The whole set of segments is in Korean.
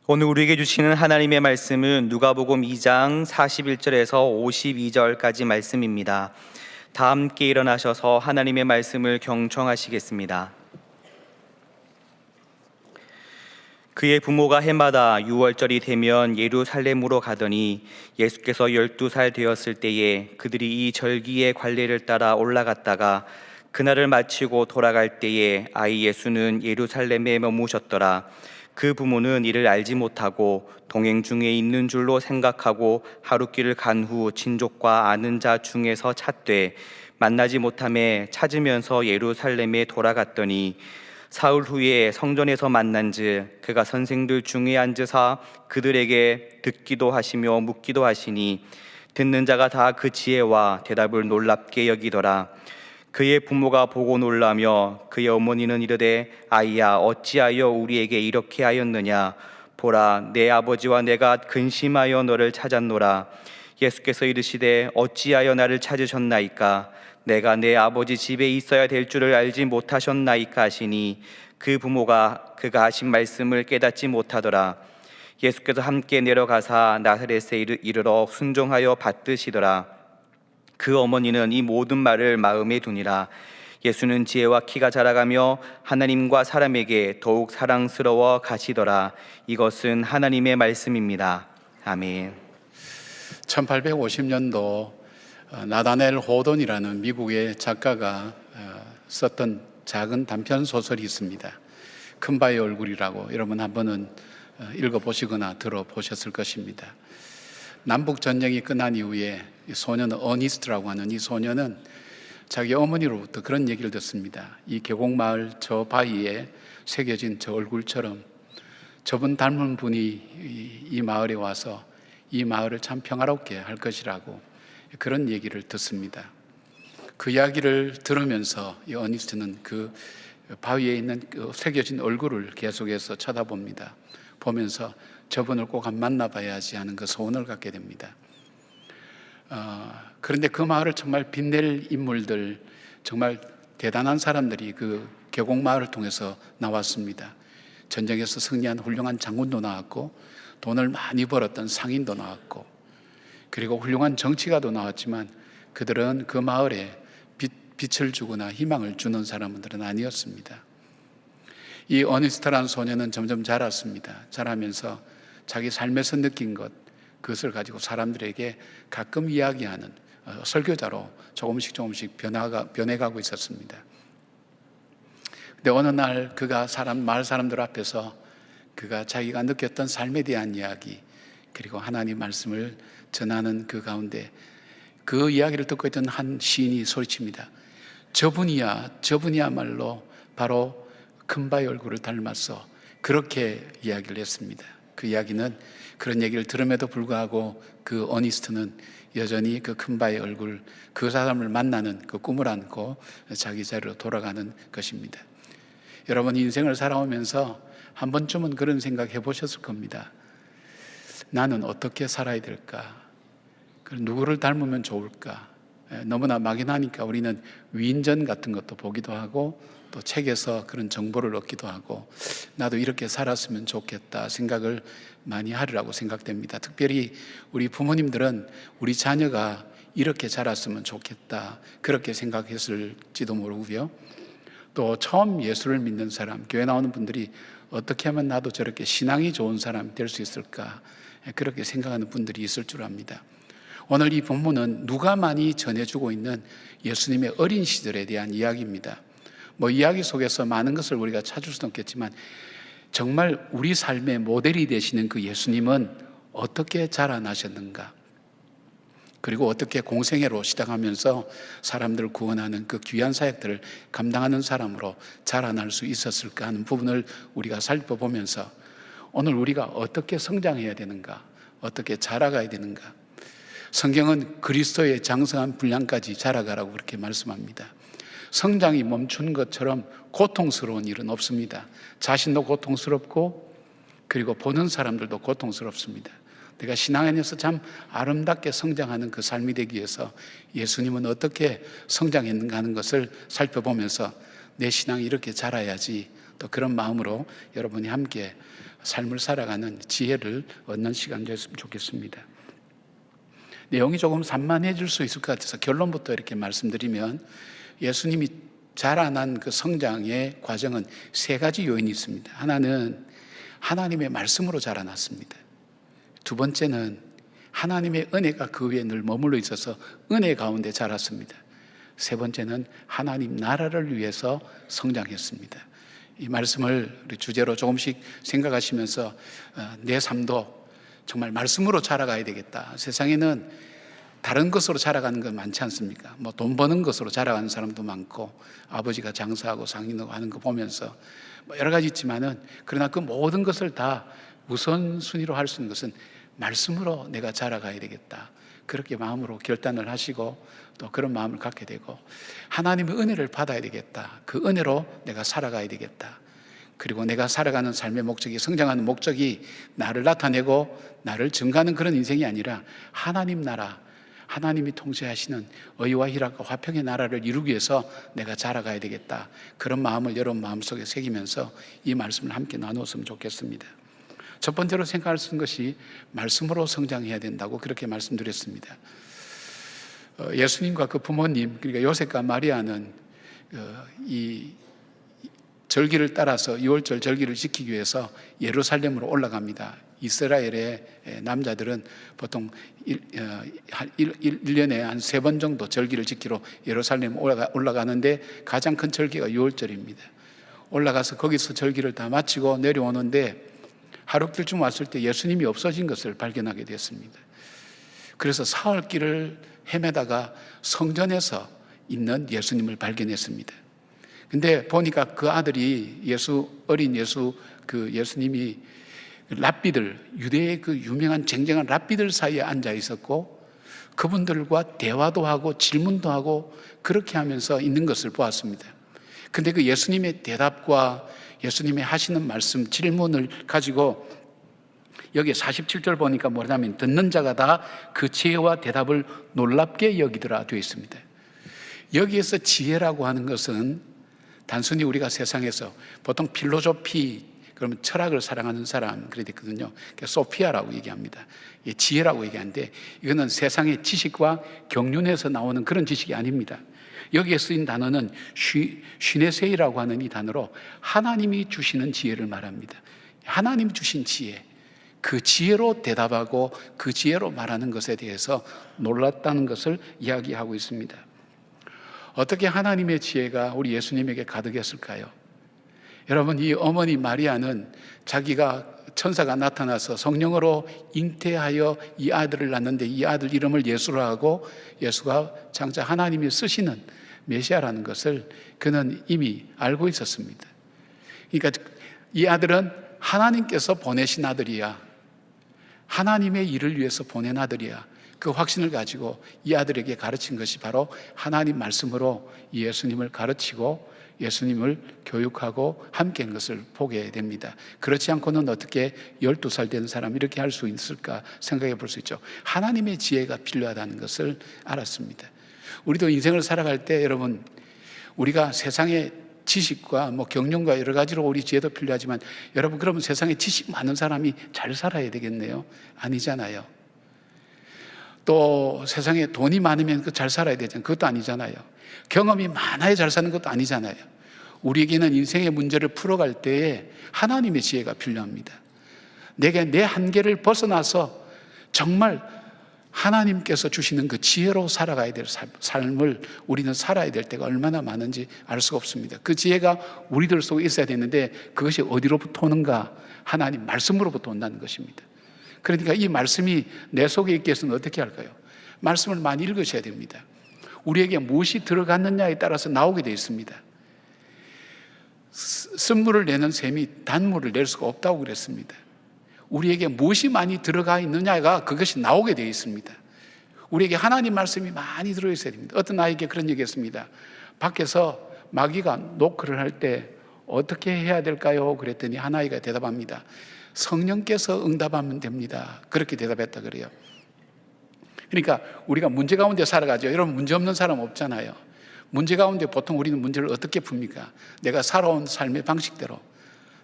오늘 우리에게 주시는 하나님의 말씀은 누가복음 2장 41절에서 52절까지 말씀입니다. 다 함께 일어나셔서 하나님의 말씀을 경청하시겠습니다. 그의 부모가 해마다 6월절이 되면 예루살렘으로 가더니 예수께서 12살 되었을 때에 그들이 이 절기의 관례를 따라 올라갔다가 그날을 마치고 돌아갈 때에 아이 예수는 예루살렘에 머무셨더라. 그 부모는 이를 알지 못하고 동행 중에 있는 줄로 생각하고 하룻길을 간 후 친족과 아는 자 중에서 찾되 만나지 못하매 찾으면서 예루살렘에 돌아갔더니 사흘 후에 성전에서 만난즉 그가 선생들 중에 앉으사 그들에게 듣기도 하시며 묻기도 하시니 듣는 자가 다 그 지혜와 대답을 놀랍게 여기더라. 그의 부모가 보고 놀라며 그의 어머니는 이르되 아이야 어찌하여 우리에게 이렇게 하였느냐. 보라 내 아버지와 내가 근심하여 너를 찾았노라. 예수께서 이르시되 어찌하여 나를 찾으셨나이까. 내가 내 아버지 집에 있어야 될 줄을 알지 못하셨나이까 하시니 그 부모가 그가 하신 말씀을 깨닫지 못하더라. 예수께서 함께 내려가사 나사렛에 이르러 순종하여 받드시더라. 그 어머니는 이 모든 말을 마음에 두니라. 예수는 지혜와 키가 자라가며 하나님과 사람에게 더욱 사랑스러워 가시더라. 이것은 하나님의 말씀입니다. 아멘. 1850년도 나다넬 호돈이라는 미국의 작가가 썼던 작은 단편 소설이 있습니다. 큰바의 얼굴이라고 여러분 한 번은 읽어보시거나 들어보셨을 것입니다. 남북 전쟁이 끝난 이후에 소녀는 어니스트라고 하는 이 소녀는 자기 어머니로부터 그런 얘기를 듣습니다. 이 계곡마을 저 바위에 새겨진 저 얼굴처럼 저분 닮은 분이 이 마을에 와서 이 마을을 참 평화롭게 할 것이라고 그런 얘기를 듣습니다. 그 이야기를 들으면서 이 어니스트는 그 바위에 있는 그 새겨진 얼굴을 계속해서 쳐다봅니다. 보면서 저분을 꼭 한번 만나봐야지 하는 그 소원을 갖게 됩니다. 그런데 그 마을을 정말 빛낼 인물들, 정말 대단한 사람들이 그 계곡마을을 통해서 나왔습니다. 전쟁에서 승리한 훌륭한 장군도 나왔고 돈을 많이 벌었던 상인도 나왔고 그리고 훌륭한 정치가도 나왔지만 그들은 그 마을에 빛을 주거나 희망을 주는 사람들은 아니었습니다. 이 어니스트라는 소녀는 점점 자랐습니다. 자라면서 자기 삶에서 느낀 것, 그것을 가지고 사람들에게 가끔 이야기하는 설교자로 조금씩 변해가고 있었습니다. 근데 어느 날 그가 마을 사람들 앞에서 그가 자기가 느꼈던 삶에 대한 이야기, 그리고 하나님 말씀을 전하는 그 가운데 그 이야기를 듣고 있던 한 시인이 소리칩니다. 저분이야말로 바로 큰바의 얼굴을 닮았어. 그렇게 이야기를 했습니다. 그 이야기는 그런 얘기를 들음에도 불구하고 그 어니스트는 여전히 그 큰바의 얼굴, 그 사람을 만나는 그 꿈을 안고 자기 자리로 돌아가는 것입니다. 여러분 인생을 살아오면서 한 번쯤은 그런 생각 해보셨을 겁니다. 나는 어떻게 살아야 될까? 누구를 닮으면 좋을까? 너무나 막연하니까 우리는 위인전 같은 것도 보기도 하고 또 책에서 그런 정보를 얻기도 하고 나도 이렇게 살았으면 좋겠다 생각을 많이 하리라고 생각됩니다. 특별히 우리 부모님들은 우리 자녀가 이렇게 자랐으면 좋겠다 그렇게 생각했을지도 모르고요. 또 처음 예수를 믿는 사람, 교회 나오는 분들이 어떻게 하면 나도 저렇게 신앙이 좋은 사람이 될 수 있을까 그렇게 생각하는 분들이 있을 줄 압니다. 오늘 이 본문은 누가 많이 전해주고 있는 예수님의 어린 시절에 대한 이야기입니다. 이야기 속에서 많은 것을 우리가 찾을 수는 없겠지만 정말 우리 삶의 모델이 되시는 그 예수님은 어떻게 자라나셨는가, 그리고 어떻게 공생애로 시작하면서 사람들을 구원하는 그 귀한 사역들을 감당하는 사람으로 자라날 수 있었을까 하는 부분을 우리가 살펴보면서 오늘 우리가 어떻게 성장해야 되는가, 어떻게 자라가야 되는가. 성경은 그리스도의 장성한 분량까지 자라가라고 그렇게 말씀합니다. 성장이 멈춘 것처럼 고통스러운 일은 없습니다. 자신도 고통스럽고 그리고 보는 사람들도 고통스럽습니다. 내가 신앙 안에서 참 아름답게 성장하는 그 삶이 되기 위해서 예수님은 어떻게 성장했는가 하는 것을 살펴보면서 내 신앙이 이렇게 자라야지 또 그런 마음으로 여러분이 함께 삶을 살아가는 지혜를 얻는 시간 되었으면 좋겠습니다. 내용이 조금 산만해질 수 있을 것 같아서 결론부터 이렇게 말씀드리면, 예수님이 자라난 그 성장의 과정은 세 가지 요인이 있습니다. 하나는 하나님의 말씀으로 자라났습니다. 두 번째는 하나님의 은혜가 그 위에 늘 머물러 있어서 은혜 가운데 자랐습니다. 세 번째는 하나님 나라를 위해서 성장했습니다. 이 말씀을 우리 주제로 조금씩 생각하시면서 내 삶도 정말 말씀으로 자라가야 되겠다. 세상에는 다른 것으로 자라가는 건 많지 않습니까? 뭐 돈 버는 것으로 자라가는 사람도 많고, 아버지가 장사하고 상인하고 하는 거 보면서 뭐 여러 가지 있지만은, 그러나 그 모든 것을 다 우선순위로 할 수 있는 것은 말씀으로 내가 자라가야 되겠다. 그렇게 마음으로 결단을 하시고 또 그런 마음을 갖게 되고, 하나님의 은혜를 받아야 되겠다. 그 은혜로 내가 살아가야 되겠다. 그리고 내가 살아가는 삶의 목적이, 성장하는 목적이 나를 나타내고 나를 증가하는 그런 인생이 아니라 하나님 나라, 하나님이 통치하시는 의와 희락과 화평의 나라를 이루기 위해서 내가 자라가야 되겠다. 그런 마음을 여러분 마음속에 새기면서 이 말씀을 함께 나누었으면 좋겠습니다. 첫 번째로 생각할 수 있는 것이 말씀으로 성장해야 된다고 그렇게 말씀드렸습니다. 예수님과 그 부모님, 그러니까 요셉과 마리아는 이 절기를 따라서 유월절 절기를 지키기 위해서 예루살렘으로 올라갑니다. 이스라엘의 남자들은 보통 1년에 한 3번 정도 절기를 지키러 예루살렘 올라가는데, 가장 큰 절기가 유월절입니다. 올라가서 거기서 절기를 다 마치고 내려오는데, 하룻길쯤 왔을 때 예수님이 없어진 것을 발견하게 됐습니다. 그래서 사흘길을 헤매다가 성전에서 있는 예수님을 발견했습니다. 근데 보니까 그 아들이 어린 예수님이 랍비들, 유대의 그 유명한 쟁쟁한 랍비들 사이에 앉아 있었고, 그분들과 대화도 하고 질문도 하고 그렇게 하면서 있는 것을 보았습니다. 근데 그 예수님의 대답과 예수님의 하시는 말씀, 질문을 가지고 여기 47절 보니까 뭐냐면, 듣는 자가 다 그 지혜와 대답을 놀랍게 여기더라 되어 있습니다. 여기에서 지혜라고 하는 것은 단순히 우리가 세상에서 보통 필로소피, 그러면 철학을 사랑하는 사람 그래 됐거든요. 소피아라고 얘기합니다. 지혜라고 얘기하는데, 이거는 세상의 지식과 경륜에서 나오는 그런 지식이 아닙니다. 여기에 쓰인 단어는 쉬네세이라고 하는 이 단어로 하나님이 주시는 지혜를 말합니다. 하나님 주신 지혜, 그 지혜로 대답하고 그 지혜로 말하는 것에 대해서 놀랐다는 것을 이야기하고 있습니다. 어떻게 하나님의 지혜가 우리 예수님에게 가득했을까요? 여러분, 이 어머니 마리아는 자기가 천사가 나타나서 성령으로 잉태하여 이 아들을 낳는데, 이 아들 이름을 예수로 하고, 예수가 장차 하나님이 쓰시는 메시아라는 것을 그는 이미 알고 있었습니다. 그러니까 이 아들은 하나님께서 보내신 아들이야, 하나님의 일을 위해서 보낸 아들이야, 그 확신을 가지고 이 아들에게 가르친 것이 바로 하나님 말씀으로 예수님을 가르치고 예수님을 교육하고 함께한 것을 보게 됩니다. 그렇지 않고는 어떻게 12살 된 사람이 이렇게 할 수 있을까 생각해 볼 수 있죠. 하나님의 지혜가 필요하다는 것을 알았습니다. 우리도 인생을 살아갈 때, 여러분, 우리가 세상의 지식과 경륜과 여러 가지로 우리 지혜도 필요하지만, 여러분, 그러면 세상에 지식 많은 사람이 잘 살아야 되겠네요? 아니잖아요. 또 세상에 돈이 많으면 잘 살아야 되잖아요. 그것도 아니잖아요. 경험이 많아야 잘 사는 것도 아니잖아요. 우리에게는 인생의 문제를 풀어갈 때에 하나님의 지혜가 필요합니다. 내가 내 한계를 벗어나서 정말 하나님께서 주시는 그 지혜로 살아가야 될 삶을 우리는 살아야 될 때가 얼마나 많은지 알 수가 없습니다. 그 지혜가 우리들 속에 있어야 되는데, 그것이 어디로부터 오는가? 하나님 말씀으로부터 온다는 것입니다. 그러니까 이 말씀이 내 속에 있기 위해서는 어떻게 할까요? 말씀을 많이 읽으셔야 됩니다. 우리에게 무엇이 들어갔느냐에 따라서 나오게 되어 있습니다. 쓴물을 내는 샘이 단물을 낼 수가 없다고 그랬습니다. 우리에게 무엇이 많이 들어가 있느냐가 그것이 나오게 되어 있습니다. 우리에게 하나님 말씀이 많이 들어있어야 됩니다. 어떤 아이에게 그런 얘기했습니다. 밖에서 마귀가 노크를 할 때 어떻게 해야 될까요? 그랬더니 한 아이가 대답합니다. 성령께서 응답하면 됩니다. 그렇게 대답했다 그래요. 그러니까 우리가 문제 가운데 살아가죠. 여러분, 문제 없는 사람 없잖아요. 문제 가운데 보통 우리는 문제를 어떻게 풉니까? 내가 살아온 삶의 방식대로,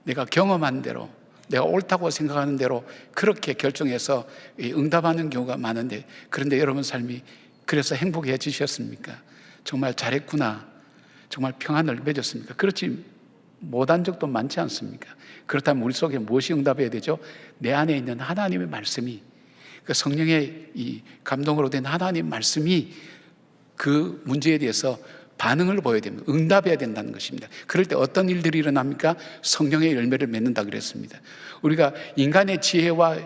내가 경험한 대로, 내가 옳다고 생각하는 대로 그렇게 결정해서 응답하는 경우가 많은데, 그런데 여러분 삶이 그래서 행복해지셨습니까? 정말 잘했구나, 정말 평안을 맺었습니까? 그렇지 못한 적도 많지 않습니까? 그렇다면 우리 속에 무엇이 응답해야 되죠? 내 안에 있는 하나님의 말씀이, 그 성령의 이 감동으로 된 하나님 말씀이 그 문제에 대해서 반응을 보여야 됩니다. 응답해야 된다는 것입니다. 그럴 때 어떤 일들이 일어납니까? 성령의 열매를 맺는다 그랬습니다. 우리가 인간의 지혜와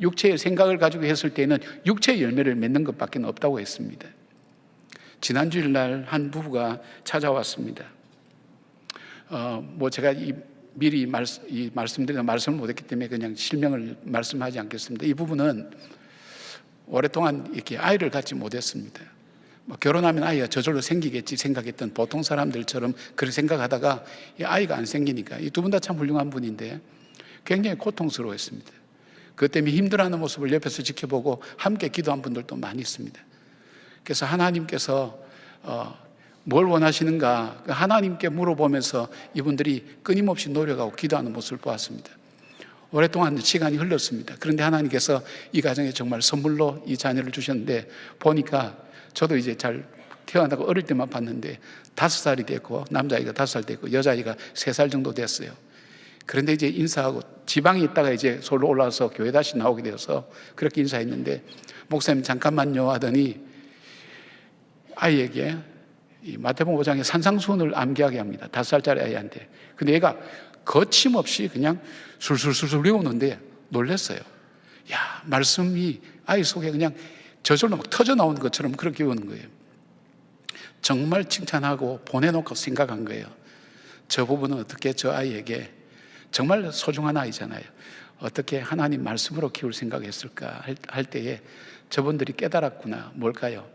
육체의 생각을 가지고 했을 때는 육체의 열매를 맺는 것밖에 없다고 했습니다. 지난 주일날 한 부부가 찾아왔습니다. 제가 미리 말씀드린 말씀을 못했기 때문에 그냥 실명을 말씀하지 않겠습니다. 이 부부는 오랫동안 이렇게 아이를 갖지 못했습니다. 결혼하면 아이가 저절로 생기겠지 생각했던 보통 사람들처럼 그렇게 생각하다가 이 아이가 안 생기니까, 이 두 분 다 참 훌륭한 분인데 굉장히 고통스러워했습니다. 그것 때문에 힘들어하는 모습을 옆에서 지켜보고 함께 기도한 분들도 많이 있습니다. 그래서 하나님께서 뭘 원하시는가 하나님께 물어보면서 이분들이 끊임없이 노력하고 기도하는 모습을 보았습니다. 오랫동안 시간이 흘렀습니다. 그런데 하나님께서 이 가정에 정말 선물로 이 자녀를 주셨는데, 보니까 저도 이제 잘 태어나고 어릴 때만 봤는데 5살이 됐고, 남자아이가 5살 됐고 여자아이가 3살 정도 됐어요. 그런데 이제 인사하고 지방에 있다가 이제 서울로 올라와서 교회 다시 나오게 되어서 그렇게 인사했는데, 목사님 잠깐만요 하더니 아이에게 이 마태복음 5장의 산상수훈을 암기하게 합니다. 5살짜리 아이한테. 근데 얘가 거침없이 그냥 술술술술 외우는데 놀랐어요. 야, 말씀이 아이 속에 그냥 저절로 막 터져 나오는 것처럼 그렇게 외우는 거예요. 정말 칭찬하고 보내놓고 생각한 거예요. 저 부분은 어떻게 저 아이에게, 정말 소중한 아이잖아요, 어떻게 하나님 말씀으로 키울 생각했을까 할 때에 저분들이 깨달았구나. 뭘까요?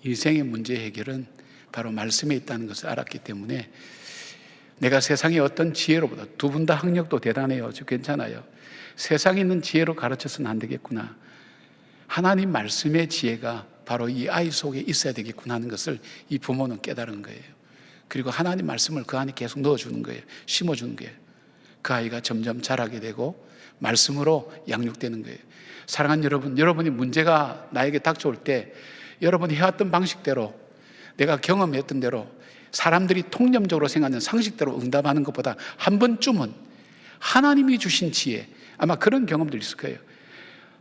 인생의 문제 해결은 바로 말씀에 있다는 것을 알았기 때문에, 내가 세상의 어떤 지혜로보다, 두 분 다 학력도 대단해요. 아주 괜찮아요. 세상에 있는 지혜로 가르쳐서는 안 되겠구나. 하나님 말씀의 지혜가 바로 이 아이 속에 있어야 되겠구나 하는 것을 이 부모는 깨달은 거예요. 그리고 하나님 말씀을 그 안에 계속 넣어주는 거예요. 심어주는 거예요. 그 아이가 점점 자라게 되고 말씀으로 양육되는 거예요. 사랑하는 여러분, 여러분이 문제가 나에게 닥쳐올 때 여러분이 해왔던 방식대로, 내가 경험했던 대로, 사람들이 통념적으로 생각하는 상식대로 응답하는 것보다 한 번쯤은 하나님이 주신 지혜, 아마 그런 경험들이 있을 거예요.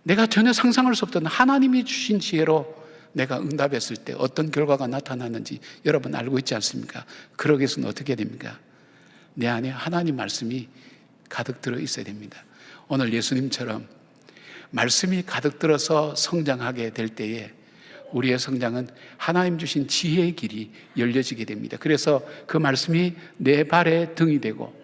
내가 전혀 상상할 수 없던 하나님이 주신 지혜로 내가 응답했을 때 어떤 결과가 나타나는지 여러분 알고 있지 않습니까? 그러기 위해서는 어떻게 됩니까? 내 안에 하나님 말씀이 가득 들어 있어야 됩니다. 오늘 예수님처럼 말씀이 가득 들어서 성장하게 될 때에 우리의 성장은 하나님 주신 지혜의 길이 열려지게 됩니다. 그래서 그 말씀이 내 발의 등이 되고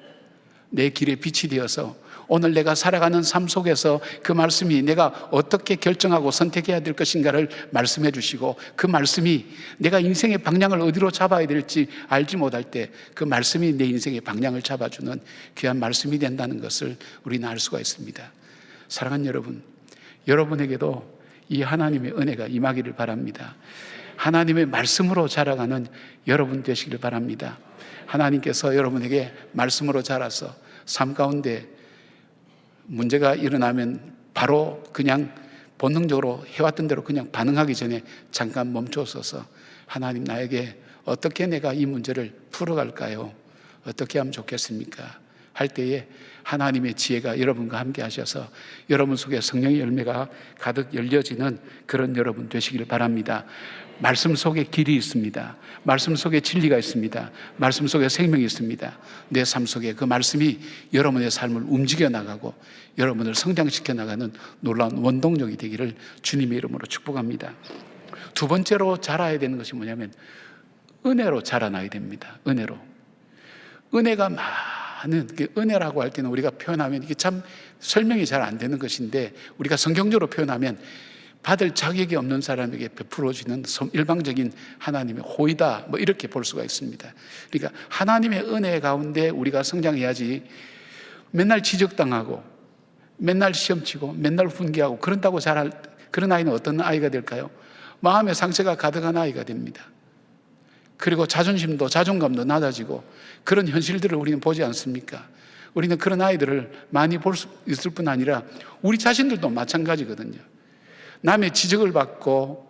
내 길의 빛이 되어서 오늘 내가 살아가는 삶 속에서 그 말씀이 내가 어떻게 결정하고 선택해야 될 것인가를 말씀해 주시고, 그 말씀이 내가 인생의 방향을 어디로 잡아야 될지 알지 못할 때 그 말씀이 내 인생의 방향을 잡아주는 귀한 말씀이 된다는 것을 우리는 알 수가 있습니다. 사랑하는 여러분, 여러분에게도 이 하나님의 은혜가 임하기를 바랍니다. 하나님의 말씀으로 자라가는 여러분 되시기를 바랍니다. 하나님께서 여러분에게 말씀으로 자라서 삶 가운데 문제가 일어나면 바로 그냥 본능적으로 해왔던 대로 그냥 반응하기 전에 잠깐 멈춰서서, 하나님 나에게 어떻게 내가 이 문제를 풀어갈까요? 어떻게 하면 좋겠습니까? 할 때에 하나님의 지혜가 여러분과 함께 하셔서 여러분 속에 성령의 열매가 가득 열려지는 그런 여러분 되시기를 바랍니다. 말씀 속에 길이 있습니다. 말씀 속에 진리가 있습니다. 말씀 속에 생명이 있습니다. 내 삶 속에 그 말씀이 여러분의 삶을 움직여 나가고 여러분을 성장시켜 나가는 놀라운 원동력이 되기를 주님의 이름으로 축복합니다. 두 번째로 자라야 되는 것이 뭐냐면 은혜로 자라나야 됩니다. 은혜가 많은, 은혜라고 할 때는 우리가 표현하면 이게 참 설명이 잘 안 되는 것인데, 우리가 성경적으로 표현하면 받을 자격이 없는 사람에게 베풀어지는 일방적인 하나님의 호의다, 뭐 이렇게 볼 수가 있습니다. 그러니까 하나님의 은혜 가운데 우리가 성장해야지, 맨날 지적당하고 맨날 시험치고 맨날 훈계하고 그런다고 자랄 그런 아이는 어떤 아이가 될까요? 마음의 상처가 가득한 아이가 됩니다. 그리고 자존감도 낮아지고 그런 현실들을 우리는 보지 않습니까? 우리는 그런 아이들을 많이 볼 수 있을 뿐 아니라 우리 자신들도 마찬가지거든요. 남의 지적을 받고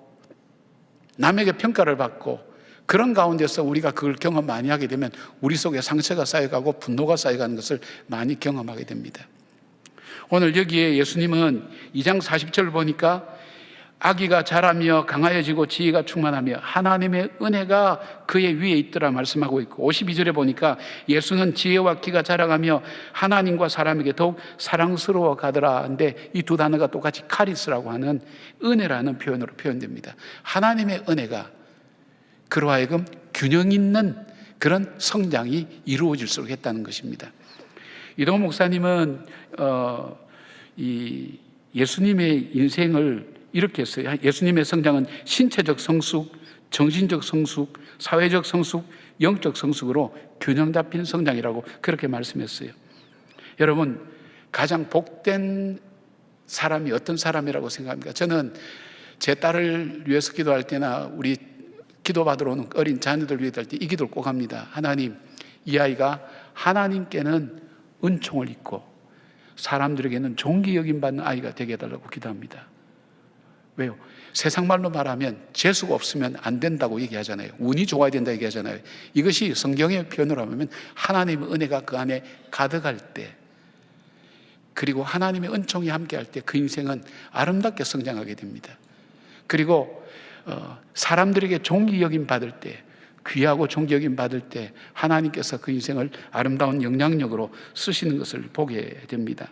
남에게 평가를 받고 그런 가운데서 우리가 그걸 경험 많이 하게 되면 우리 속에 상처가 쌓여가고 분노가 쌓여가는 것을 많이 경험하게 됩니다. 오늘 여기에 예수님은 2장 40절을 보니까 아기가 자라며 강하여지고 지혜가 충만하며 하나님의 은혜가 그의 위에 있더라 말씀하고 있고, 52절에 보니까 예수는 지혜와 키가 자라가며 하나님과 사람에게 더욱 사랑스러워 가더라 하는데, 이 두 단어가 똑같이 카리스라고 하는 은혜라는 표현으로 표현됩니다. 하나님의 은혜가 그로 하여금 균형 있는 그런 성장이 이루어질수록 했다는 것입니다. 이동호 목사님은 이 예수님의 인생을 이렇게 했어요. 예수님의 성장은 신체적 성숙, 정신적 성숙, 사회적 성숙, 영적 성숙으로 균형 잡힌 성장이라고 그렇게 말씀했어요. 여러분, 가장 복된 사람이 어떤 사람이라고 생각합니까? 저는 제 딸을 위해서 기도할 때나 우리 기도받으러 오는 어린 자녀들 위해 할 때 이 기도를 꼭 합니다. 하나님, 이 아이가 하나님께는 은총을 입고 사람들에게는 존귀 여김받는 아이가 되게 해달라고 기도합니다. 왜요? 세상 말로 말하면 재수가 없으면 안 된다고 얘기하잖아요. 운이 좋아야 된다 얘기하잖아요. 이것이 성경의 표현으로 하면 하나님의 은혜가 그 안에 가득할 때, 그리고 하나님의 은총이 함께할 때 그 인생은 아름답게 성장하게 됩니다. 그리고 사람들에게 존귀 여김 받을 때, 귀하고 존귀 여김 받을 때 하나님께서 그 인생을 아름다운 영향력으로 쓰시는 것을 보게 됩니다.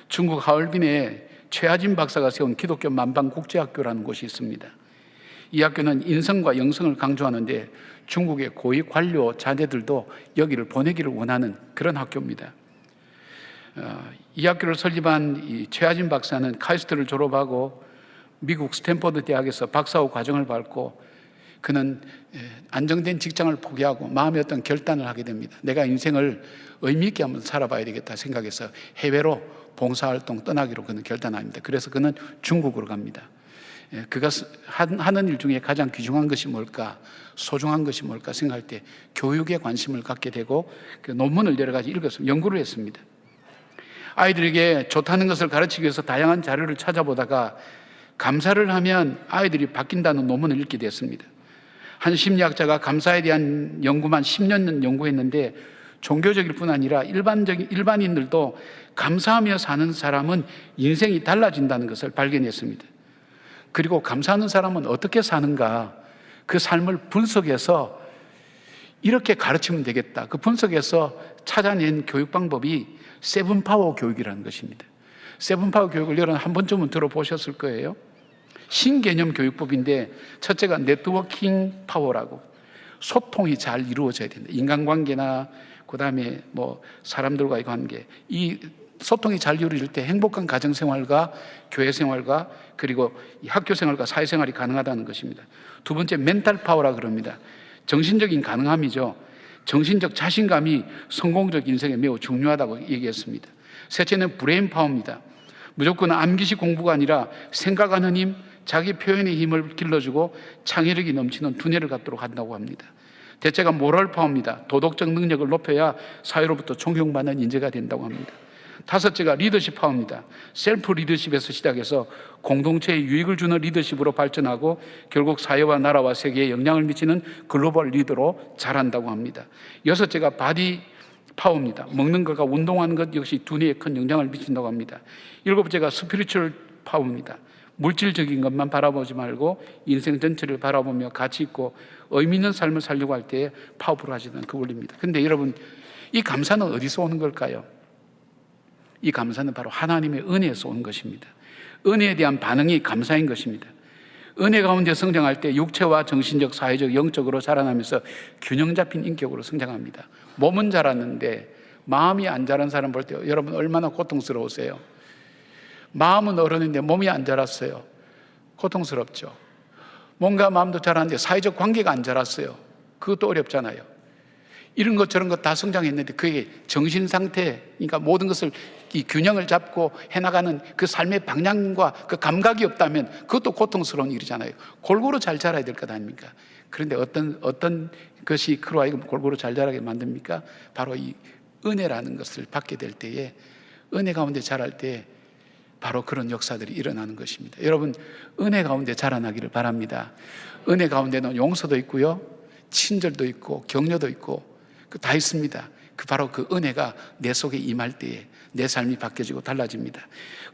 중국 하얼빈에 최하진 박사가 세운 기독교 만방국제학교라는 곳이 있습니다. 이 학교는 인성과 영성을 강조하는데 중국의 고위 관료 자녀들도 여기를 보내기를 원하는 그런 학교입니다. 이 학교를 설립한 이 최하진 박사는 카이스트를 졸업하고 미국 스탠퍼드 대학에서 박사후 과정을 밟고 그는 안정된 직장을 포기하고 마음의 어떤 결단을 하게 됩니다. 내가 인생을 의미 있게 한번 살아봐야 되겠다 생각해서 해외로 봉사활동 떠나기로 그는 결단합니다. 그래서 그는 중국으로 갑니다. 그가 하는 일 중에 가장 귀중한 것이 뭘까, 소중한 것이 뭘까 생각할 때 교육에 관심을 갖게 되고 그 논문을 여러 가지 읽었습니다. 연구를 했습니다. 아이들에게 좋다는 것을 가르치기 위해서 다양한 자료를 찾아보다가 감사를 하면 아이들이 바뀐다는 논문을 읽게 됐습니다. 한 심리학자가 감사에 대한 연구만 10년 연구했는데 종교적일 뿐 아니라 일반인들도 감사하며 사는 사람은 인생이 달라진다는 것을 발견했습니다. 그리고 감사하는 사람은 어떻게 사는가, 그 삶을 분석해서 이렇게 가르치면 되겠다, 그 분석해서 찾아낸 교육 방법이 세븐파워 교육이라는 것입니다. 세븐파워 교육을 여러분 한 번쯤은 들어보셨을 거예요. 신개념 교육법인데 첫째가 네트워킹 파워라고, 소통이 잘 이루어져야 된다. 인간관계나 그 다음에 뭐 사람들과의 관계, 이 소통이 잘 이루어질 때 행복한 가정생활과 교회생활과 그리고 학교생활과 사회생활이 가능하다는 것입니다. 두 번째 멘탈 파워라 그럽니다. 정신적인 가능함이죠. 정신적 자신감이 성공적 인생에 매우 중요하다고 얘기했습니다. 셋째는 브레인 파워입니다. 무조건 암기식 공부가 아니라 생각하는 힘, 자기 표현의 힘을 길러주고 창의력이 넘치는 두뇌를 갖도록 한다고 합니다. 대체가 모럴 파워입니다. 도덕적 능력을 높여야 사회로부터 존경받는 인재가 된다고 합니다. 다섯째가 리더십 파워입니다. 셀프 리더십에서 시작해서 공동체에 유익을 주는 리더십으로 발전하고 결국 사회와 나라와 세계에 영향을 미치는 글로벌 리더로 자란다고 합니다. 여섯째가 바디 파워입니다. 먹는 것과 운동하는 것 역시 두뇌에 큰 영향을 미친다고 합니다. 일곱째가 스피리추얼 파워입니다. 물질적인 것만 바라보지 말고 인생 전체를 바라보며 가치 있고 의미 있는 삶을 살려고 할 때 파워풀하시는 그 원리입니다. 그런데 여러분, 이 감사는 어디서 오는 걸까요? 이 감사는 바로 하나님의 은혜에서 오는 것입니다. 은혜에 대한 반응이 감사인 것입니다. 은혜 가운데 성장할 때 육체와 정신적, 사회적, 영적으로 자라나면서 균형 잡힌 인격으로 성장합니다. 몸은 자랐는데 마음이 안 자란 사람 볼 때 여러분 얼마나 고통스러우세요? 마음은 어른인데 몸이 안 자랐어요. 고통스럽죠. 몸과 마음도 자랐는데 사회적 관계가 안 자랐어요. 그것도 어렵잖아요. 이런 것 저런 것 다 성장했는데 그게 정신 상태, 그러니까 모든 것을 이 균형을 잡고 해나가는 그 삶의 방향과 그 감각이 없다면 그것도 고통스러운 일이잖아요. 골고루 잘 자라야 될 것 아닙니까? 그런데 어떤 것이 그로 하여금 골고루 잘 자라게 만듭니까? 바로 이 은혜라는 것을 받게 될 때에, 은혜 가운데 자랄 때 바로 그런 역사들이 일어나는 것입니다. 여러분, 은혜 가운데 자라나기를 바랍니다. 은혜 가운데는 용서도 있고요, 친절도 있고 격려도 있고 다 있습니다. 바로 그 은혜가 내 속에 임할 때에 내 삶이 바뀌어지고 달라집니다.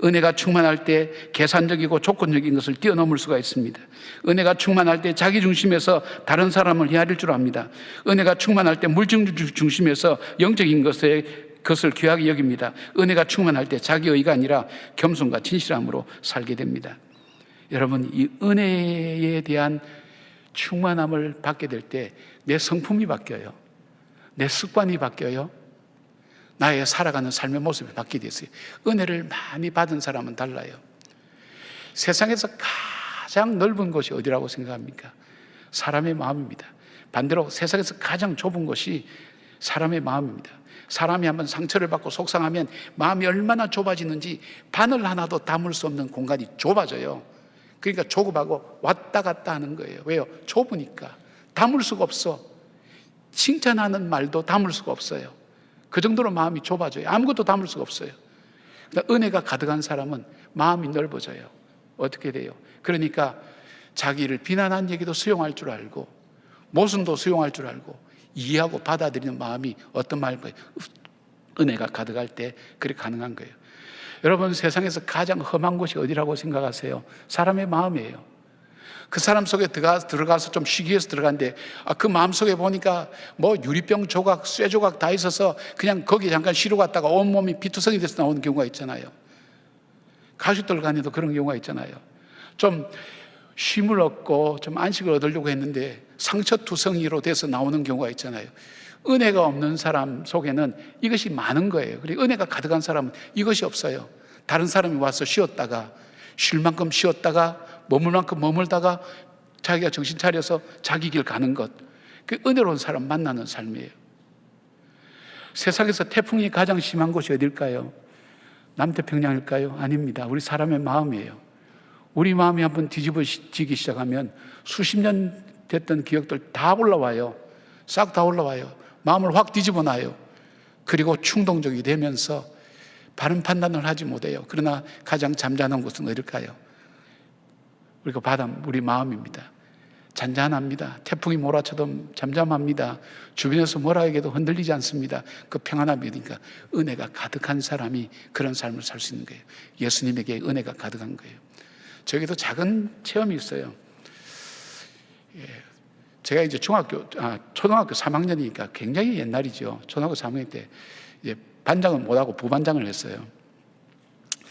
은혜가 충만할 때 계산적이고 조건적인 것을 뛰어넘을 수가 있습니다. 은혜가 충만할 때 자기 중심에서 다른 사람을 헤아릴 줄 압니다. 은혜가 충만할 때 물질 중심에서 영적인 것을 귀하게 여깁니다. 은혜가 충만할 때 자기의가 아니라 겸손과 진실함으로 살게 됩니다. 여러분, 이 은혜에 대한 충만함을 받게 될 때 내 성품이 바뀌어요. 내 습관이 바뀌어요. 나의 살아가는 삶의 모습이 바뀌게 됐어요. 은혜를 많이 받은 사람은 달라요. 세상에서 가장 넓은 곳이 어디라고 생각합니까? 사람의 마음입니다. 반대로 세상에서 가장 좁은 곳이 사람의 마음입니다. 사람이 한번 상처를 받고 속상하면 마음이 얼마나 좁아지는지 바늘 하나도 담을 수 없는 공간이 좁아져요. 그러니까 조급하고 왔다 갔다 하는 거예요. 왜요? 좁으니까. 담을 수가 없어. 칭찬하는 말도 담을 수가 없어요. 그 정도로 마음이 좁아져요. 아무것도 담을 수가 없어요. 그러니까 은혜가 가득한 사람은 마음이 넓어져요. 어떻게 돼요? 그러니까 자기를 비난한 얘기도 수용할 줄 알고, 모순도 수용할 줄 알고, 이해하고 받아들이는 마음이 어떤 말일까요? 은혜가 가득할 때 그렇게 가능한 거예요. 여러분, 세상에서 가장 험한 곳이 어디라고 생각하세요? 사람의 마음이에요. 그 사람 속에 들어가서 좀 쉬기 위해서 들어갔는데, 그 마음 속에 보니까 뭐 유리병 조각, 쇠 조각 다 있어서 그냥 거기 잠깐 쉬러 갔다가 온몸이 피투성이 돼서 나오는 경우가 있잖아요. 가족들 간에도 그런 경우가 있잖아요. 좀 쉼을 얻고 좀 안식을 얻으려고 했는데 상처투성이로 돼서 나오는 경우가 있잖아요. 은혜가 없는 사람 속에는 이것이 많은 거예요. 그리고 은혜가 가득한 사람은 이것이 없어요. 다른 사람이 와서 쉬었다가, 쉴 만큼 쉬었다가, 머물 만큼 머물다가 자기가 정신 차려서 자기 길 가는 것, 그 은혜로운 사람 만나는 삶이에요. 세상에서 태풍이 가장 심한 곳이 어딜까요? 남태평양일까요? 아닙니다. 우리 사람의 마음이에요. 우리 마음이 한번 뒤집어지기 시작하면 수십 년 됐던 기억들 다 올라와요. 싹 다 올라와요. 마음을 확 뒤집어 놔요. 그리고 충동적이 되면서 바른 판단을 하지 못해요. 그러나 가장 잠잠한 곳은 어딜까요? 우리 마음입니다. 잔잔합니다. 태풍이 몰아쳐도 잠잠합니다. 주변에서 뭐라 해도 흔들리지 않습니다. 그 평안함이니까 은혜가 가득한 사람이 그런 삶을 살 수 있는 거예요. 예수님에게 은혜가 가득한 거예요. 저에게도 작은 체험이 있어요. 제가 이제 초등학교 3학년이니까 굉장히 옛날이죠. 초등학교 3학년 때 이제 반장을 못하고 부반장을 했어요.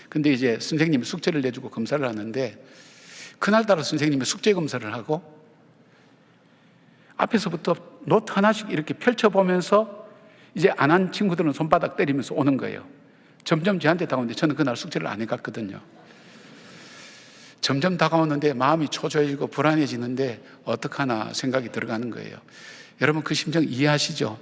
근데 이제 선생님이 숙제를 내주고 검사를 하는데, 그날따라 선생님이 숙제 검사를 하고 앞에서부터 노트 하나씩 이렇게 펼쳐보면서 이제 안 한 친구들은 손바닥 때리면서 오는 거예요. 점점 저한테 다가오는데 저는 그날 숙제를 안 해갔거든요. 점점 다가오는데 마음이 초조해지고 불안해지는데 어떡하나 생각이 들어가는 거예요. 여러분, 그 심정 이해하시죠?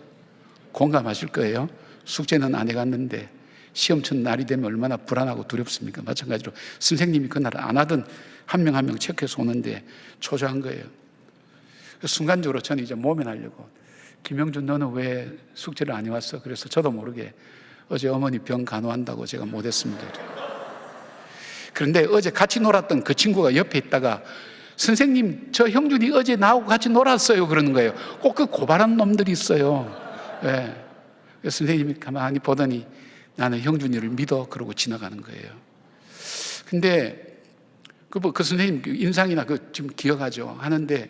공감하실 거예요. 숙제는 안 해갔는데 시험 친 날이 되면 얼마나 불안하고 두렵습니까? 마찬가지로 선생님이 그날 안 하던 한 명 한 명 체크해서 오는데 초조한 거예요. 순간적으로 저는 이제 모면하려고, 김영준 너는 왜 숙제를 안 해왔어? 그래서 저도 모르게 어제 어머니 병 간호한다고 제가 못했습니다. 그런데 어제 같이 놀았던 그 친구가 옆에 있다가 선생님, 저 형준이 어제 나하고 같이 놀았어요 그러는 거예요. 꼭 그 고발한 놈들이 있어요. 네. 선생님이 가만히 보더니 나는 형준이를 믿어 그러고 지나가는 거예요. 근데 그 선생님 인상이나 지금 기억하죠? 하는데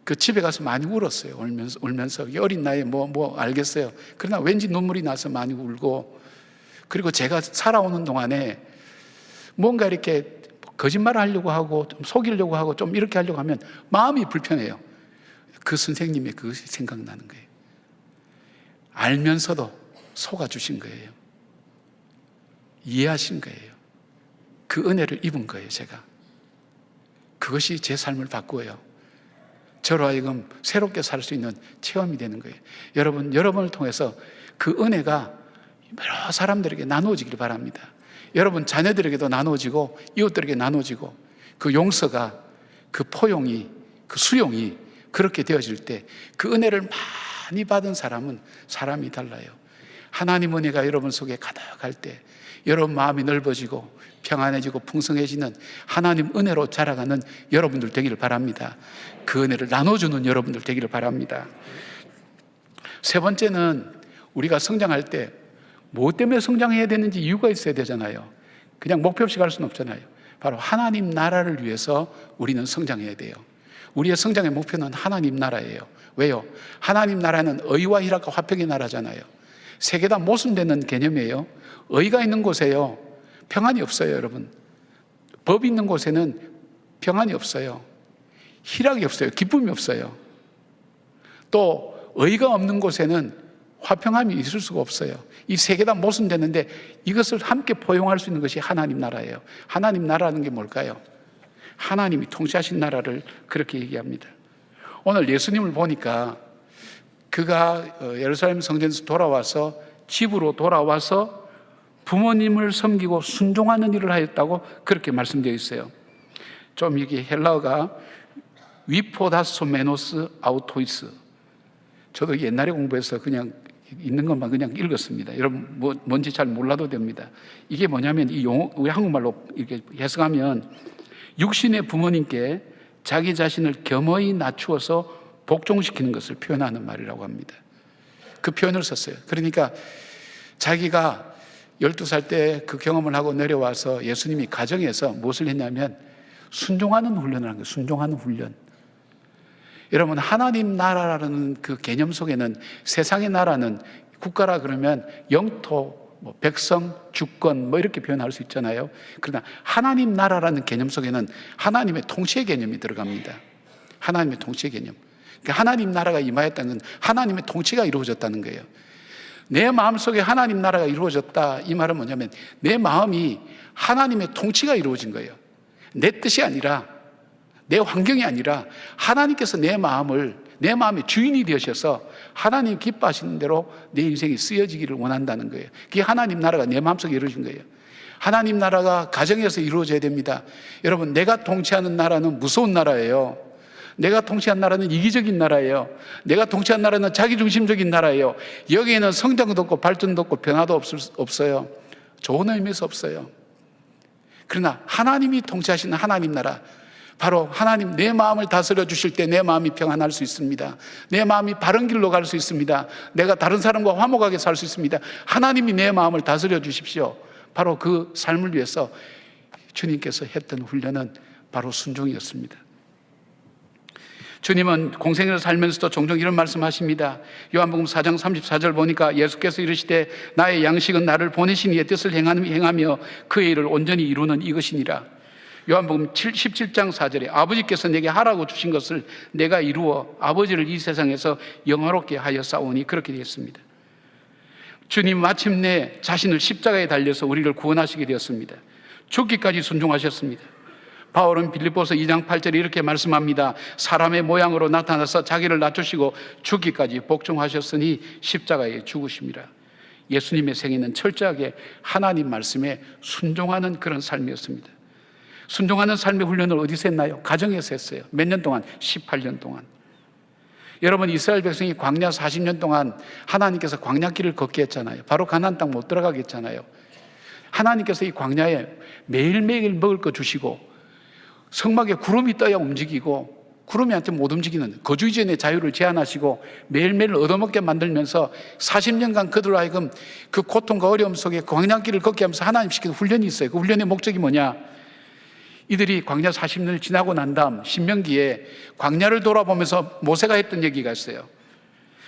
그 집에 가서 많이 울었어요. 울면서 어린 나이에 뭐 알겠어요. 그러나 왠지 눈물이 나서 많이 울고, 그리고 제가 살아오는 동안에 뭔가 이렇게 거짓말을 하려고 하고 좀 속이려고 하고 좀 이렇게 하려고 하면 마음이 불편해요. 그 선생님의 그것이 생각나는 거예요. 알면서도 속아주신 거예요. 이해하신 거예요. 그 은혜를 입은 거예요, 제가. 그것이 제 삶을 바꾸어요. 저로 하여금 새롭게 살 수 있는 체험이 되는 거예요. 여러분을 통해서 그 은혜가 여러 사람들에게 나누어지길 바랍니다. 여러분 자녀들에게도 나누어지고 이웃들에게 나누어지고 그 용서가, 그 포용이, 그 수용이 그렇게 되어질 때 그 은혜를 많이 받은 사람은 사람이 달라요. 하나님 은혜가 여러분 속에 가득할 때 여러분 마음이 넓어지고 평안해지고 풍성해지는 하나님 은혜로 자라가는 여러분들 되기를 바랍니다. 그 은혜를 나눠주는 여러분들 되기를 바랍니다. 세 번째는 우리가 성장할 때 무엇 때문에 성장해야 되는지 이유가 있어야 되잖아요. 그냥 목표 없이 갈 수는 없잖아요. 바로 하나님 나라를 위해서 우리는 성장해야 돼요. 우리의 성장의 목표는 하나님 나라예요. 왜요? 하나님 나라는 의와 희락과 화평의 나라잖아요. 세계 다 모순되는 개념이에요. 의가 있는 곳에요 평안이 없어요. 여러분, 법이 있는 곳에는 평안이 없어요. 희락이 없어요. 기쁨이 없어요. 또 의가 없는 곳에는 화평함이 있을 수가 없어요. 이 세 개 다 모순되는데 이것을 함께 포용할 수 있는 것이 하나님 나라예요. 하나님 나라는 게 뭘까요? 하나님이 통치하신 나라를 그렇게 얘기합니다. 오늘 예수님을 보니까 그가 예루살렘 성전에서 돌아와서 집으로 돌아와서 부모님을 섬기고 순종하는 일을 하였다고 그렇게 말씀되어 있어요. 좀 이게 헬라어가 위포다소메노스 아우토이스. 저도 옛날에 공부해서 그냥 있는 것만 그냥 읽었습니다. 여러분 뭔지 잘 몰라도 됩니다. 이게 뭐냐면 이 용어 우리 한국말로 이렇게 해석하면 육신의 부모님께 자기 자신을 겸허히 낮추어서 복종시키는 것을 표현하는 말이라고 합니다. 그 표현을 썼어요. 그러니까 자기가 12살 때 그 경험을 하고 내려와서 예수님이 가정에서 무엇을 했냐면 순종하는 훈련을 한 거예요. 순종하는 훈련. 여러분 하나님 나라라는 그 개념 속에는 세상의 나라는 국가라 그러면 영토, 백성, 주권 이렇게 표현할 수 있잖아요. 그러나 하나님 나라라는 개념 속에는 하나님의 통치의 개념이 들어갑니다. 하나님의 통치의 개념. 그러니까 하나님 나라가 임하였다는 건 하나님의 통치가 이루어졌다는 거예요. 내 마음속에 하나님 나라가 이루어졌다 이 말은 뭐냐면 내 마음이 하나님의 통치가 이루어진 거예요. 내 뜻이 아니라 내 환경이 아니라 하나님께서 내 마음의 주인이 되셔서 하나님 기뻐하시는 대로 내 인생이 쓰여지기를 원한다는 거예요. 그게 하나님 나라가 내 마음속에 이루어진 거예요. 하나님 나라가 가정에서 이루어져야 됩니다. 여러분 내가 통치하는 나라는 무서운 나라예요. 내가 통치한 나라는 이기적인 나라예요. 내가 통치한 나라는 자기중심적인 나라예요. 여기에는 성장도 없고 발전도 없고 변화도 없어요. 좋은 의미에서 없어요. 그러나 하나님이 통치하시는 하나님 나라, 바로 하나님 내 마음을 다스려 주실 때 내 마음이 평안할 수 있습니다. 내 마음이 바른 길로 갈 수 있습니다. 내가 다른 사람과 화목하게 살 수 있습니다. 하나님이 내 마음을 다스려 주십시오. 바로 그 삶을 위해서 주님께서 했던 훈련은 바로 순종이었습니다. 주님은 공생애를 살면서도 종종 이런 말씀하십니다. 요한복음 4장 34절 보니까 예수께서 이르시되 나의 양식은 나를 보내신 이의 뜻을 행하며 그의 일을 온전히 이루는 이것이니라. 요한복음 17장 4절에 아버지께서 내게 하라고 주신 것을 내가 이루어 아버지를 이 세상에서 영화롭게 하여 싸우니 그렇게 되었습니다. 주님 마침내 자신을 십자가에 달려서 우리를 구원하시게 되었습니다. 죽기까지 순종하셨습니다. 바울은 빌립보서 2장 8절에 이렇게 말씀합니다. 사람의 모양으로 나타나서 자기를 낮추시고 죽기까지 복종하셨으니 십자가에 죽으심이라. 예수님의 생애는 철저하게 하나님 말씀에 순종하는 그런 삶이었습니다. 순종하는 삶의 훈련을 어디서 했나요? 가정에서 했어요. 몇 년 동안? 18년 동안. 여러분 이스라엘 백성이 광야 40년 동안 하나님께서 광야길을 걷게 했잖아요. 바로 가나안 땅 못 들어가게 했잖아요. 하나님께서 이 광야에 매일매일 먹을 거 주시고 성막에 구름이 떠야 움직이고 구름이 한테 못 움직이는 거주 이전의 자유를 제한하시고 매일매일 얻어먹게 만들면서 40년간 그들로 하여금 그 고통과 어려움 속에 광야길을 걷게 하면서 하나님 시키는 훈련이 있어요. 그 훈련의 목적이 뭐냐? 이들이 광야 40년을 지나고 난 다음 신명기에 광야를 돌아보면서 모세가 했던 얘기가 있어요.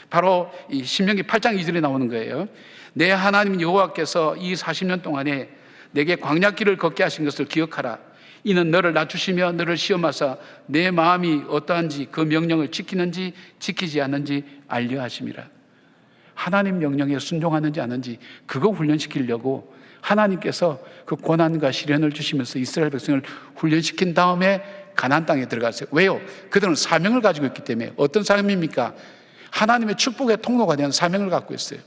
바로 이 신명기 8장 2절에 나오는 거예요. 내 하나님 여호와께서 이 40년 동안에 내게 광야길을 걷게 하신 것을 기억하라. 이는 너를 낮추시며 너를 시험하사 내 마음이 어떠한지 그 명령을 지키는지 지키지 않는지 알려 하심이라. 하나님 명령에 순종하는지 않는지 그거 훈련시키려고 하나님께서 그 고난과 시련을 주시면서 이스라엘 백성을 훈련시킨 다음에 가나안 땅에 들어갔어요. 왜요? 그들은 사명을 가지고 있기 때문에. 어떤 사명입니까? 하나님의 축복의 통로가 되는 사명을 갖고 있어요.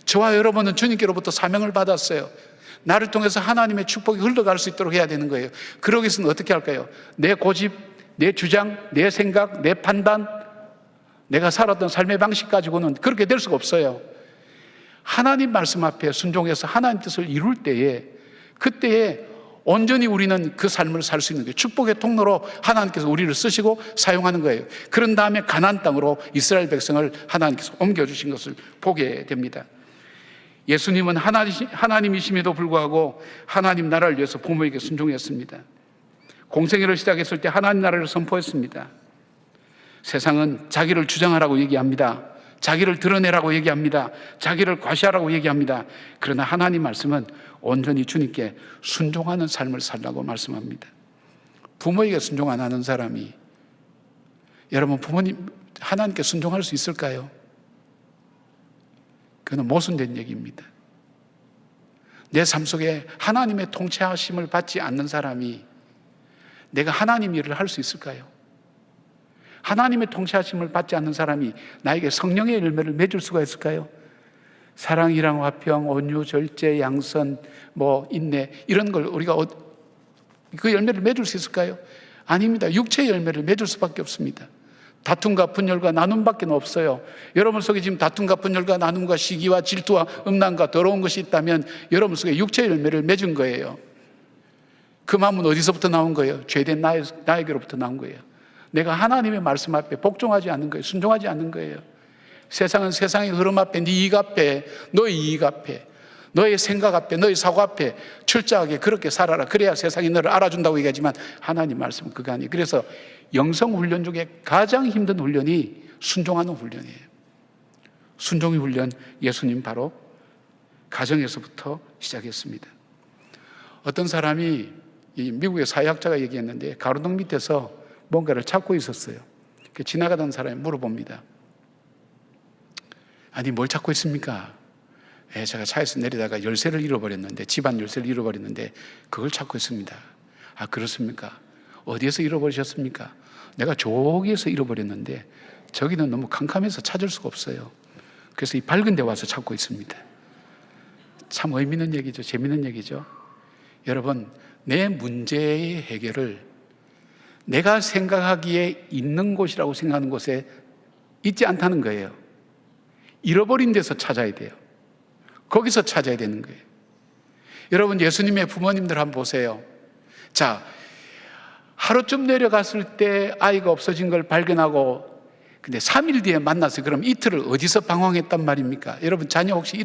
저와 여러분은 주님께로부터 사명을 받았어요. 나를 통해서 하나님의 축복이 흘러갈 수 있도록 해야 되는 거예요. 그러기 위해서는 어떻게 할까요? 내 고집, 내 주장, 내 생각, 내 판단, 내가 살았던 삶의 방식 가지고는 그렇게 될 수가 없어요. 하나님 말씀 앞에 순종해서 하나님 뜻을 이룰 때에, 그때에 온전히 우리는 그 삶을 살 수 있는 거예요. 축복의 통로로 하나님께서 우리를 쓰시고 사용하는 거예요. 그런 다음에 가나안 땅으로 이스라엘 백성을 하나님께서 옮겨주신 것을 보게 됩니다. 예수님은 하나님이심에도 불구하고 하나님 나라를 위해서 부모에게 순종했습니다. 공생애를 시작했을 때 하나님 나라를 선포했습니다. 세상은 자기를 주장하라고 얘기합니다. 자기를 드러내라고 얘기합니다. 자기를 과시하라고 얘기합니다. 그러나 하나님 말씀은 온전히 주님께 순종하는 삶을 살라고 말씀합니다. 부모에게 순종 안 하는 사람이, 여러분 부모님 하나님께 순종할 수 있을까요? 그건 모순된 얘기입니다. 내 삶 속에 하나님의 통치하심을 받지 않는 사람이 내가 하나님 일을 할 수 있을까요? 하나님의 통치하심을 받지 않는 사람이 나에게 성령의 열매를 맺을 수가 있을까요? 사랑, 일랑, 화평, 온유, 절제, 양선, 인내, 이런 걸 우리가 그 열매를 맺을 수 있을까요? 아닙니다. 육체의 열매를 맺을 수밖에 없습니다. 다툼과 분열과 나눔밖에 없어요. 여러분 속에 지금 다툼과 분열과 나눔과 시기와 질투와 음란과 더러운 것이 있다면 여러분 속에 육체의 열매를 맺은 거예요. 그 마음은 어디서부터 나온 거예요? 죄된 나에게로부터 나온 거예요. 내가 하나님의 말씀 앞에 복종하지 않는 거예요. 순종하지 않는 거예요. 세상은 세상의 흐름 앞에, 네 이익 앞에, 너의 이익 앞에, 너의 생각 앞에, 너의 사고 앞에 철저하게 그렇게 살아라. 그래야 세상이 너를 알아준다고 얘기하지만 하나님 말씀은 그거 아니에요. 그래서 영성훈련 중에 가장 힘든 훈련이 순종하는 훈련이에요. 순종의 훈련, 예수님 바로 가정에서부터 시작했습니다. 어떤 사람이, 이 미국의 사회학자가 얘기했는데, 가로등 밑에서 뭔가를 찾고 있었어요. 지나가던 사람이 물어봅니다. 아니, 뭘 찾고 있습니까? 제가 차에서 내리다가 열쇠를 잃어버렸는데, 집안 열쇠를 잃어버렸는데 그걸 찾고 있습니다. 아, 그렇습니까? 어디에서 잃어버리셨습니까? 내가 저기에서 잃어버렸는데 저기는 너무 캄캄해서 찾을 수가 없어요. 그래서 이 밝은 데 와서 찾고 있습니다. 참 의미 있는 얘기죠. 재미있는 얘기죠. 여러분, 내 문제의 해결을 내가 생각하기에 있는 곳이라고 생각하는 곳에 있지 않다는 거예요. 잃어버린 데서 찾아야 돼요. 거기서 찾아야 되는 거예요. 여러분, 예수님의 부모님들 한번 보세요. 자, 하루쯤 내려갔을 때 아이가 없어진 걸 발견하고, 근데 3일 뒤에 만났어요. 그럼 이틀을 어디서 방황했단 말입니까? 여러분, 자녀 혹시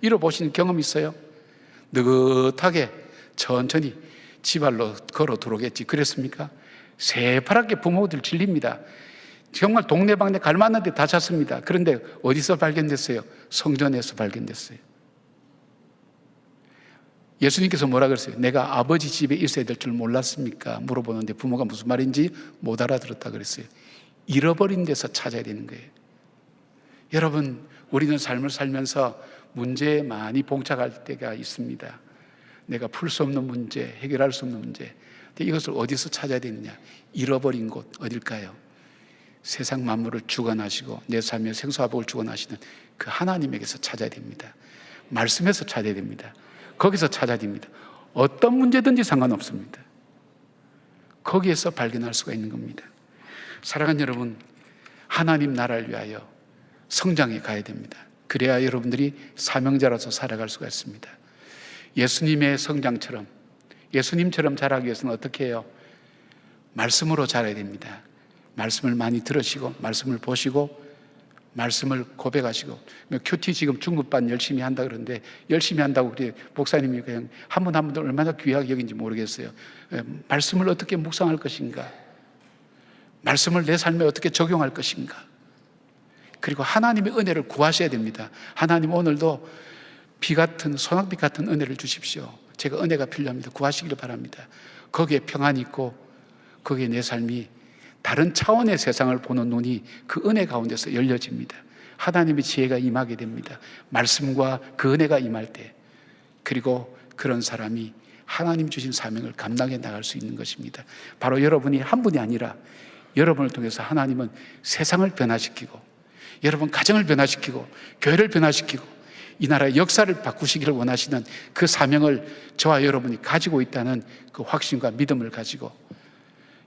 잃어보신 경험 있어요? 느긋하게 천천히 지발로 걸어 들어오겠지. 그랬습니까? 새파랗게 부모들 질립니다. 정말 동네방네 갈만한데 다 찾습니다. 그런데 어디서 발견됐어요? 성전에서 발견됐어요. 예수님께서 뭐라 그랬어요? 내가 아버지 집에 있어야 될 줄 몰랐습니까? 물어보는데 부모가 무슨 말인지 못 알아들었다 그랬어요. 잃어버린 데서 찾아야 되는 거예요. 여러분, 우리는 삶을 살면서 문제에 많이 봉착할 때가 있습니다. 내가 풀 수 없는 문제, 해결할 수 없는 문제. 근데 이것을 어디서 찾아야 되느냐? 잃어버린 곳 어딜까요? 세상 만물을 주관하시고 내 삶의 생사복을 주관하시는 그 하나님에게서 찾아야 됩니다. 말씀에서 찾아야 됩니다. 거기서 찾아야 됩니다. 어떤 문제든지 상관없습니다. 거기에서 발견할 수가 있는 겁니다. 사랑하는 여러분, 하나님 나라를 위하여 성장해 가야 됩니다. 그래야 여러분들이 사명자로서 살아갈 수가 있습니다. 예수님의 성장처럼, 예수님처럼 자라기 위해서는 어떻게 해요? 말씀으로 자라야 됩니다. 말씀을 많이 들으시고, 말씀을 보시고, 말씀을 고백하시고. 큐티 지금 중급반 열심히 한다 그러는데, 열심히 한다고 우리 목사님이 그냥 한 분 한 분도 얼마나 귀하게 여긴지 모르겠어요. 말씀을 어떻게 묵상할 것인가? 말씀을 내 삶에 어떻게 적용할 것인가? 그리고 하나님의 은혜를 구하셔야 됩니다. 하나님, 오늘도 비 같은, 소낙비 같은 은혜를 주십시오. 제가 은혜가 필요합니다. 구하시기를 바랍니다. 거기에 평안이 있고, 거기에 내 삶이 다른 차원의 세상을 보는 눈이 그 은혜 가운데서 열려집니다. 하나님의 지혜가 임하게 됩니다. 말씀과 그 은혜가 임할 때, 그리고 그런 사람이 하나님 주신 사명을 감당해 나갈 수 있는 것입니다. 바로 여러분이 한 분이 아니라 여러분을 통해서 하나님은 세상을 변화시키고, 여러분 가정을 변화시키고, 교회를 변화시키고, 이 나라의 역사를 바꾸시기를 원하시는 그 사명을 저와 여러분이 가지고 있다는 그 확신과 믿음을 가지고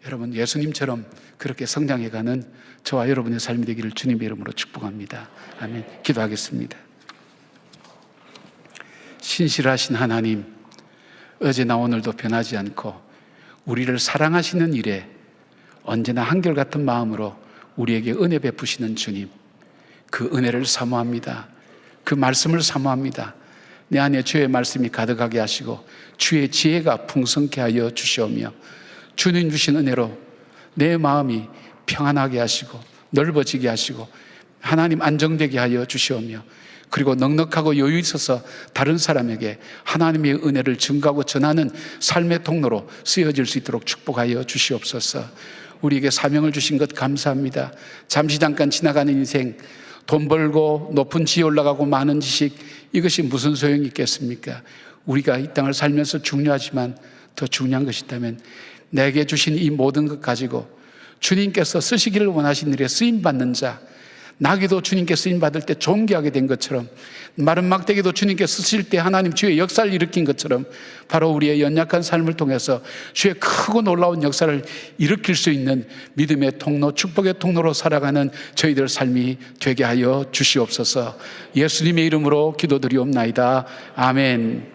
여러분 예수님처럼 그렇게 성장해가는 저와 여러분의 삶이 되기를 주님의 이름으로 축복합니다. 아멘. 기도하겠습니다. 신실하신 하나님, 어제나 오늘도 변하지 않고 우리를 사랑하시는 일에 언제나 한결같은 마음으로 우리에게 은혜 베푸시는 주님, 그 은혜를 사모합니다. 그 말씀을 사모합니다. 내 안에 주의 말씀이 가득하게 하시고 주의 지혜가 풍성케 하여 주시오며 주님 주신 은혜로 내 마음이 평안하게 하시고 넓어지게 하시고 하나님 안정되게 하여 주시오며 그리고 넉넉하고 여유 있어서 다른 사람에게 하나님의 은혜를 증거하고 전하는 삶의 통로로 쓰여질 수 있도록 축복하여 주시옵소서. 우리에게 사명을 주신 것 감사합니다. 잠시 잠깐 지나가는 인생, 돈 벌고 높은 지에 올라가고 많은 지식, 이것이 무슨 소용이 있겠습니까? 우리가 이 땅을 살면서 중요하지만 더 중요한 것이 있다면 내게 주신 이 모든 것 가지고 주님께서 쓰시기를 원하신 일에 쓰임받는 자, 나귀도 주님께 쓰임받을 때 존귀하게 된 것처럼 마른 막대기도 주님께 쓰실 때 하나님 주의 역사를 일으킨 것처럼 바로 우리의 연약한 삶을 통해서 주의 크고 놀라운 역사를 일으킬 수 있는 믿음의 통로, 축복의 통로로 살아가는 저희들 삶이 되게 하여 주시옵소서. 예수님의 이름으로 기도드리옵나이다. 아멘.